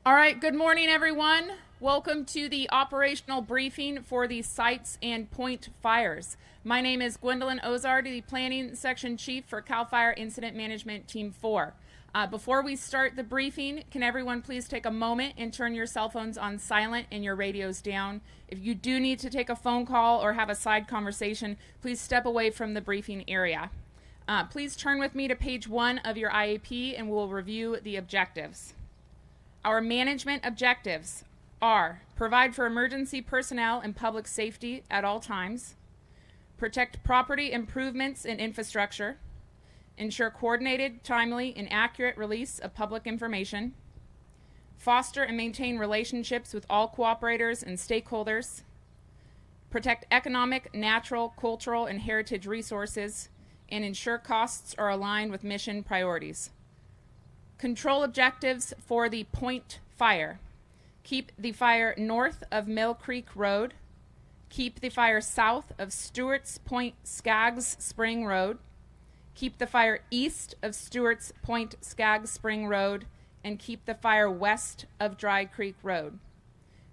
All right, good morning, everyone. Welcome to the operational briefing for the sites and point fires. My name is Gwendolyn Ozard, the Planning Section Chief for CAL FIRE Incident Management Team 4. Before we start the briefing, can everyone please take a moment and turn your cell phones on silent and your radios down? If you do need to take a phone call or have a side conversation, please step away from the briefing area. Please turn with me to page 1 of your IAP and we'll review the objectives. Our management objectives are: provide for emergency personnel and public safety at all times, protect property improvements and infrastructure, ensure coordinated, timely, and accurate release of public information, foster and maintain relationships with all cooperators and stakeholders, protect economic, natural, cultural, and heritage resources, and ensure costs are aligned with mission priorities. Control objectives for the point fire: keep the fire north of Mill Creek Road, keep the fire south of Stewart's Point Skaggs Spring Road, keep the fire east of Stewart's Point Skaggs Spring Road, and keep the fire west of Dry Creek Road.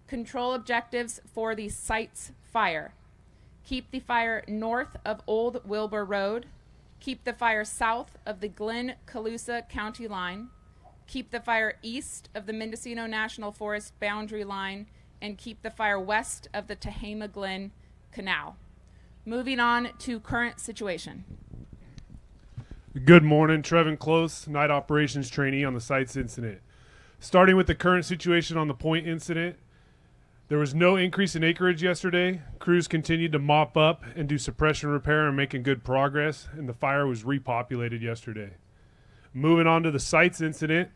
Control objectives for the site's fire: keep the fire north of Old Wilbur Road, keep the fire south of the Glenn-Colusa County line, keep the fire east of the Mendocino National Forest boundary line, and keep the fire west of the Tehama Glen Canal. Moving on to current situation. Good morning, Trevin Close, Night Operations Trainee on the sites incident. Starting with the current situation on the point incident, there was no increase in acreage yesterday. Crews continued to mop up and do suppression repair and making good progress, and the fire was repopulated yesterday. Moving on to the sites incident.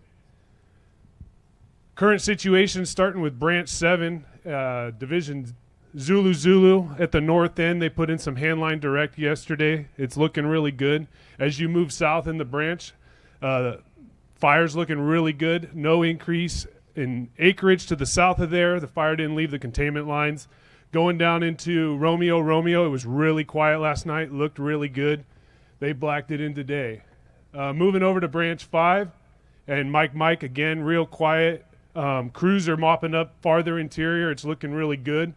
Current situation starting with Branch 7, Division Zulu at the north end. They put in some handline direct yesterday. It's looking really good. As you move south in the branch, fire's looking really good. No increase in acreage to the south of there. The fire didn't leave the containment lines. Going down into Romeo, it was really quiet last night. Looked really good. They blacked it in today. Moving over to Branch 5, and Mike again, real quiet. Crews are mopping up farther interior. It's looking really good.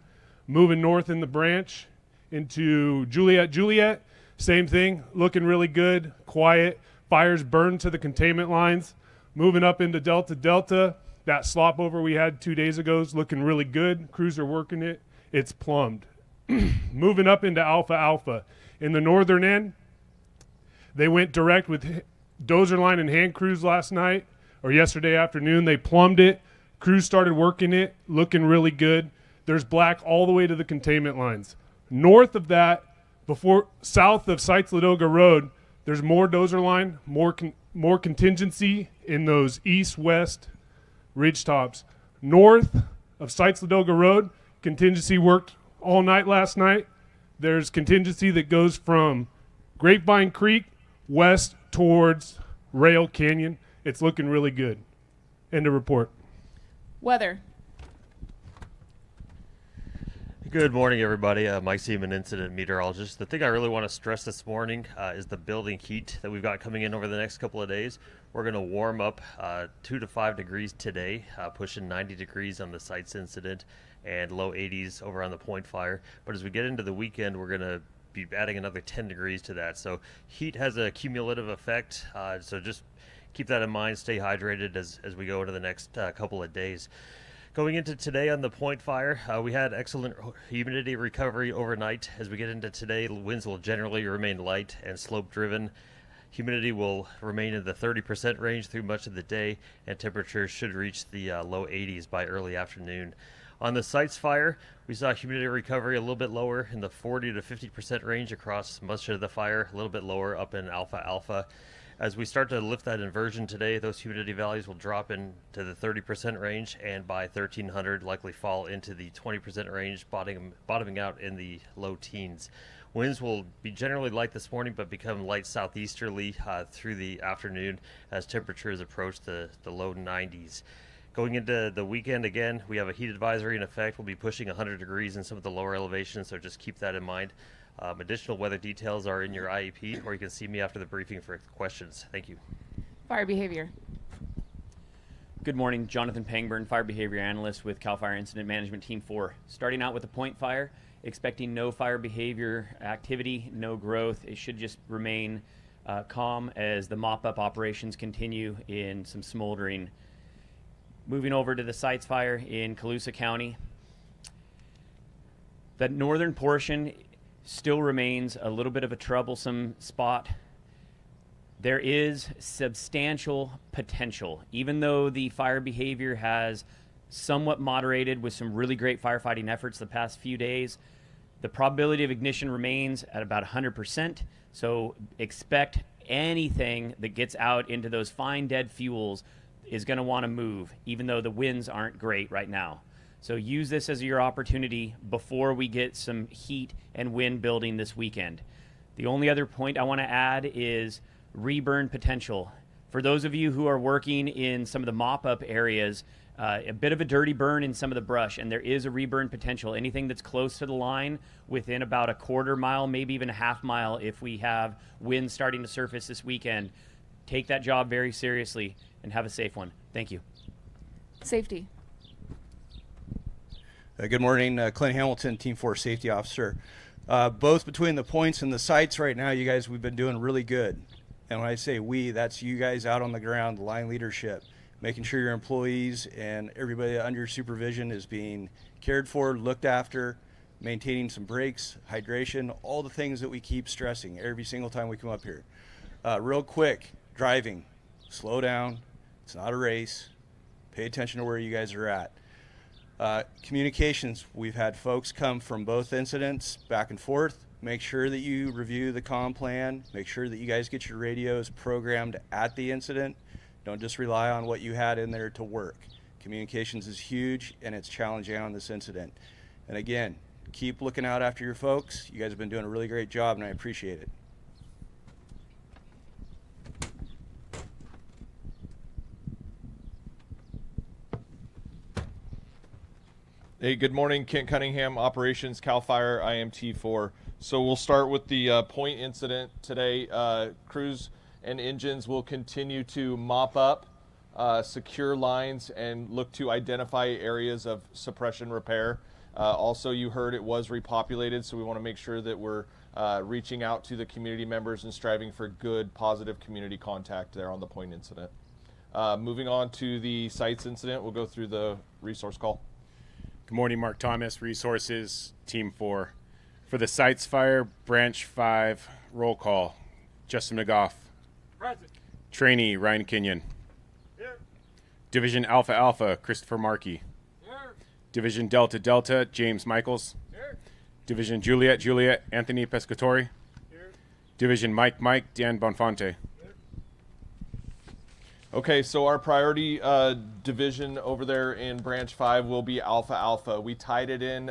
Moving north in the branch into Juliet, same thing, looking really good, quiet. Fires burned to the containment lines. Moving up into Delta, that slop over we had 2 days ago is looking really good. Crews are working it. It's plumbed. Moving up into Alpha. In the northern end, they went direct with dozer line and hand crews last night or yesterday afternoon. They plumbed it. Crews started working it, looking really good. There's black all the way to the containment lines. North of that, south of Sites Ladoga Road, there's more dozer line, more contingency in those east-west ridge tops. North of Sites Ladoga Road, contingency worked all night last night. There's contingency that goes from Grapevine Creek west towards Rail Canyon. It's looking really good. End of report. Weather. Good morning, everybody. Mike Seaman, incident meteorologist. The thing I really want to stress this morning is the building heat that we've got coming in over the next couple of days. We're going to warm up 2 to 5 degrees today, pushing 90 degrees on the sites incident and low 80s over on the point fire. But as we get into the weekend, we're going to be adding another 10 degrees to that. So heat has a cumulative effect. So just keep that in mind. Stay hydrated as we go into the next couple of days. Going into today on the point fire, we had excellent humidity recovery overnight. As we get into today, winds will generally remain light and slope driven. Humidity will remain in the 30% range through much of the day, and temperatures should reach the low 80s by early afternoon. On the sites fire, we saw humidity recovery a little bit lower in the 40 to 50% range across much of the fire, a little bit lower up in Alpha. As we start to lift that inversion today, those humidity values will drop into the 30% range, and by 1300 likely fall into the 20% range, bottoming out in the low teens. Winds will be generally light this morning, but become light southeasterly through the afternoon as temperatures approach the low 90s. Going into the weekend again, we have a heat advisory in effect. We'll be pushing 100 degrees in some of the lower elevations, so just keep that in mind. Additional weather details are in your IEP, or you can see me after the briefing for questions. Thank you. Fire behavior. Good morning, Jonathan Pangburn, Fire Behavior Analyst with CAL FIRE Incident Management Team 4. Starting out with a point fire, expecting no fire behavior activity, no growth. It should just remain calm as the mop-up operations continue in some smoldering. Moving over to the sites fire in Colusa County. The northern portion still remains a little bit of a troublesome spot. There is substantial potential. Even though the fire behavior has somewhat moderated with some really great firefighting efforts the past few days, the probability of ignition remains at about 100%. So expect anything that gets out into those fine dead fuels is going to want to move, even though the winds aren't great right now. So use this as your opportunity before we get some heat and wind building this weekend. The only other point I want to add is reburn potential. For those of you who are working in some of the mop-up areas, a bit of a dirty burn in some of the brush, and there is a reburn potential. Anything that's close to the line, within about a quarter mile, maybe even a half mile, if we have wind starting to surface this weekend, take that job very seriously and have a safe one. Thank you. Safety. Good morning, Clint Hamilton, Team 4 Safety Officer. Both between the points and the sites right now, you guys, we've been doing really good. And when I say we, that's you guys out on the ground, the line leadership, making sure your employees and everybody under your supervision is being cared for, looked after, maintaining some breaks, hydration, all the things that we keep stressing every single time we come up here. Real quick, driving, slow down. It's not a race. Pay attention to where you guys are at. Communications, we've had folks come from both incidents back and forth. Make sure that you review the comm plan. Make sure that you guys get your radios programmed at the incident. Don't just rely on what you had in there to work. Communications is huge, and it's challenging on this incident. And again, keep looking out after your folks. You guys have been doing a really great job, and I appreciate it. Hey, good morning. Kent Cunningham, Operations, CAL FIRE, IMT4. So we'll start with the point incident today. Crews and engines will continue to mop up, secure lines, and look to identify areas of suppression repair. Also, you heard it was repopulated, so we want to make sure that we're reaching out to the community members and striving for good, positive community contact there on the point incident. Moving on to the sites incident, we'll go through the resource call. Good morning, Mark Thomas, Resources, Team 4. For the sites fire, Branch 5, roll call. Justin McGough. Present. Trainee, Ryan Kenyon. Here. Division Alpha Alpha, Christopher Markey. Here. Division Delta Delta, James Michaels. Here. Division Juliet Juliet, Anthony Pescatori. Here. Division Mike Mike, Dan Bonfonte. Okay, so our priority division over there in Branch 5 will be Alpha Alpha. We tied it in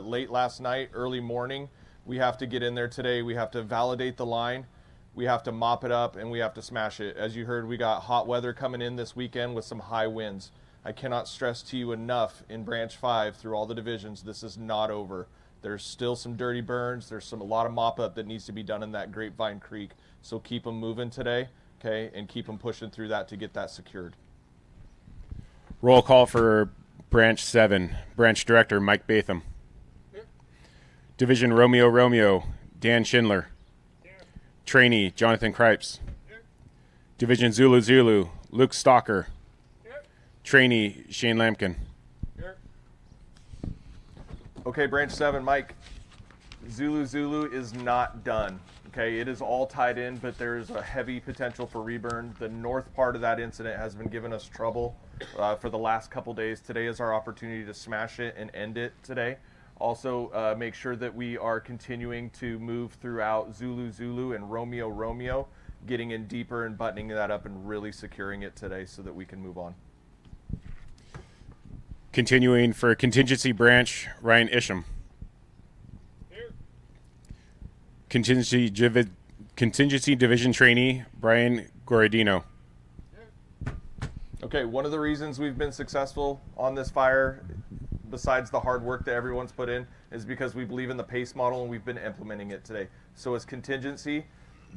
late last night, early morning. We have to get in there today. We have to validate the line. We have to mop it up, and we have to smash it. As you heard, we got hot weather coming in this weekend with some high winds. I cannot stress to you enough in Branch 5 through all the divisions, this is not over. There's still some dirty burns. There's a lot of mop up that needs to be done in that Grapevine Creek. So keep them moving today. Okay, and keep them pushing through that to get that secured. Roll call for Branch 7. Branch Director, Mike Batham. Here. Division Romeo Romeo, Dan Schindler. Here. Trainee, Jonathan Cripes. Here. Division Zulu Zulu, Luke Stalker. Here. Trainee, Shane Lampkin. Here. Okay, Branch 7, Mike. Zulu Zulu is not done. Okay, it is all tied in, but there's a heavy potential for reburn. The north part of that incident has been giving us trouble for the last couple days. Today is our opportunity to smash it and end it today. Also, make sure that we are continuing to move throughout Zulu Zulu and Romeo Romeo, getting in deeper and buttoning that up and really securing it today so that we can move on. Continuing for Contingency Branch, Ryan Isham. Contingency Division Trainee, Brian Goradino. Okay, one of the reasons we've been successful on this fire, besides the hard work that everyone's put in, is because we believe in the PACE model and we've been implementing it today. So as contingency,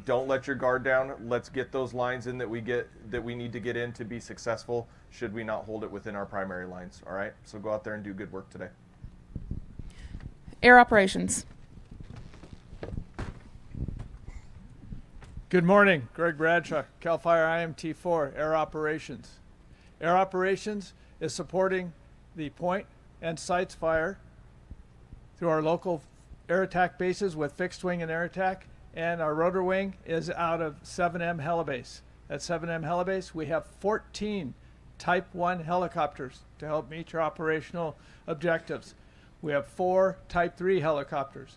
Don't let your guard down. Let's get those lines in that we need to get in to be successful should we not hold it within our primary lines. All right? So go out there and do good work today. Air operations. Good morning. Greg Bradshaw, CAL FIRE IMT-4, Air Operations. Air Operations is supporting the point and sights fire through our local air attack bases with fixed wing and air attack, and our rotor wing is out of 7M Helibase. At 7M Helibase, we have 14 Type 1 helicopters to help meet your operational objectives. We have 4 Type 3 helicopters.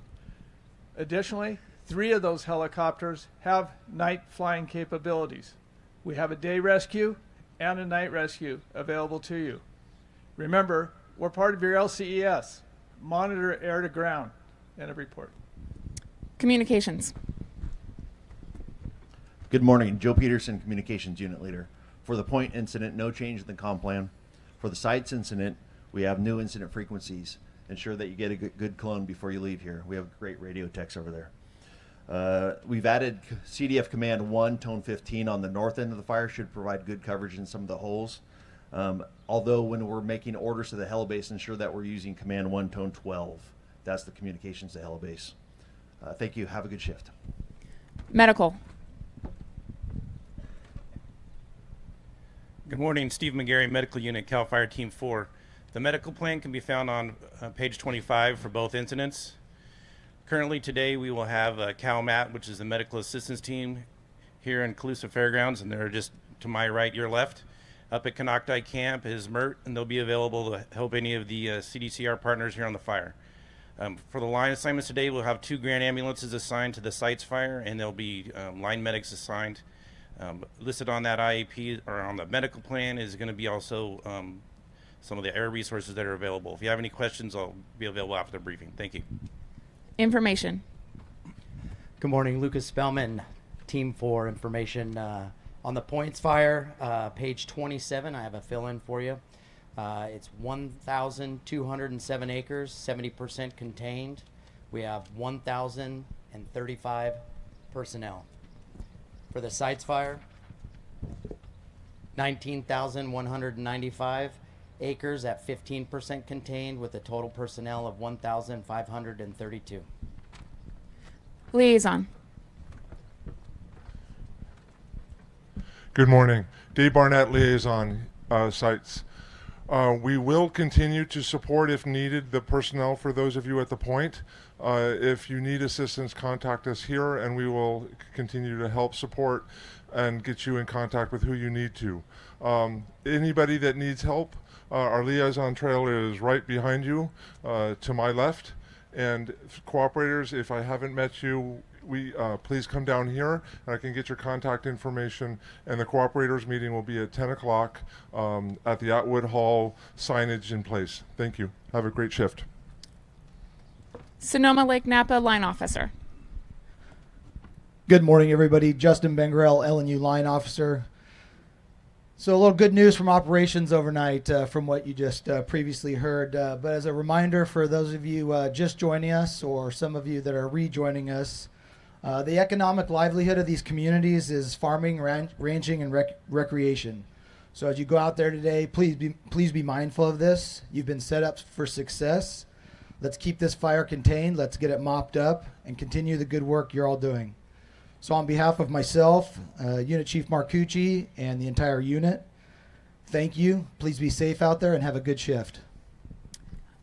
Additionally, 3 of those helicopters have night flying capabilities. We have a day rescue and a night rescue available to you. Remember, we're part of your LCES. Monitor air to ground. End of report. Communications. Good morning. Joe Peterson, Communications Unit Leader. For the point incident, no change in the comm plan. For the sites incident, we have new incident frequencies. Ensure that you get a good clone before you leave here. We have great radio techs over there. We've added CDF Command 1, Tone 15 on the north end of the fire, should provide good coverage in some of the holes. Although when we're making orders to the Helibase, ensure that we're using Command 1, Tone 12. That's the communications to Helibase. Thank you. Have a good shift. Medical. Good morning. Steve McGarry, Medical Unit, CAL FIRE Team 4. The medical plan can be found on page 25 for both incidents. Currently today we will have CalMat, which is the medical assistance team here in Calusa Fairgrounds, and they're just to my right, your left. Up at Canocti Camp is MERT, and they'll be available to help any of the CDCR partners here on the fire. For the line assignments today, we'll have 2 Grand ambulances assigned to the sites fire, and there'll be line medics assigned. Listed on that IAP or on the medical plan is going to be also some of the air resources that are available. If you have any questions, I'll be available after the briefing. Thank you. Information. Good morning, Lucas Spellman, Team 4 information. On the points fire, page 27, I have a fill-in for you. It's 1,207 acres, 70% contained. We have 1,035 personnel. For the sites fire, 19,195 acres at 15% contained with a total personnel of 1,532. Liaison. Good morning. Dave Barnett, Liaison, Sites. We will continue to support, if needed, the personnel for those of you at the point. If you need assistance, contact us here, and we will continue to help support and get you in contact with who you need to. Anybody that needs help, our liaison trailer is right behind you, to my left. And cooperators, if I haven't met you, please come down here and I can get your contact information, and the cooperators meeting will be at 10 o'clock at the Atwood Hall, signage in place. Thank you. Have a great shift. Sonoma-Lake-Napa line officer. Good morning, everybody. Justin Bengrell, LNU line officer. So a little good news from operations overnight from what you just previously heard. But as a reminder for those of you just joining us, or some of you that are rejoining us, the economic livelihood of these communities is farming, ranching, and recreation. So as you go out there today, please be mindful of this. You've been set up for success. Let's keep this fire contained. Let's get it mopped up and continue the good work you're all doing. So on behalf of myself, Unit Chief Marcucci, and the entire unit, thank you. Please be safe out there and have a good shift.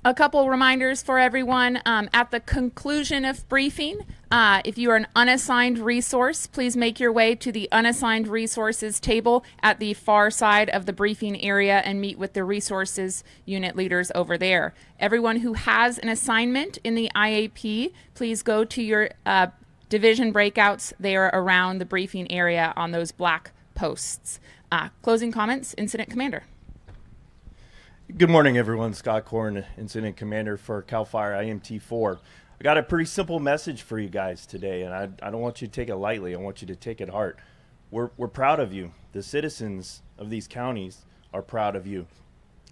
A couple reminders for everyone. At the conclusion of briefing, if you are an unassigned resource, please make your way to the unassigned resources table at the far side of the briefing area and meet with the resources unit leaders over there. Everyone who has an assignment in the IAP, please go to your division breakouts there around the briefing area on those black posts. Closing comments, Incident Commander. Good morning, everyone. Scott Korn, Incident Commander for CAL FIRE IMT-4. I got a pretty simple message for you guys today, and I don't want you to take it lightly. I want you to take it heart. We're proud of you. The citizens of these counties are proud of you.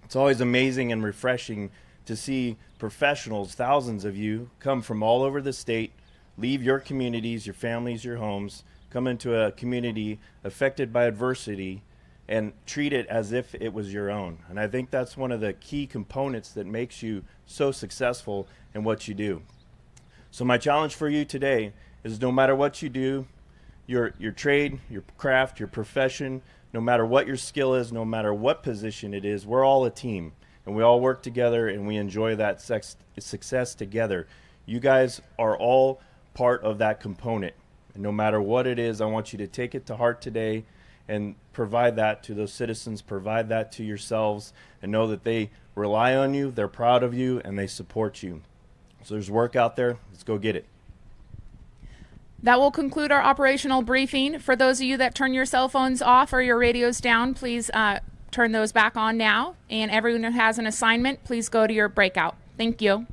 It's always amazing and refreshing to see professionals, thousands of you, come from all over the state, leave your communities, your families, your homes, come into a community affected by adversity, and treat it as if it was your own. And I think that's one of the key components that makes you so successful in what you do. So my challenge for you today is, no matter what you do, your trade, your craft, your profession, no matter what your skill is, no matter what position it is, we're all a team, and we all work together, and we enjoy that success together. You guys are all part of that component. And no matter what it is, I want you to take it to heart today and provide that to those citizens, provide that to yourselves, and know that they rely on you, they're proud of you, and they support you. So there's work out there. Let's go get it. That will conclude our operational briefing. For those of you that turn your cell phones off or your radios down, please turn those back on now. And everyone who has an assignment, please go to your breakout. Thank you.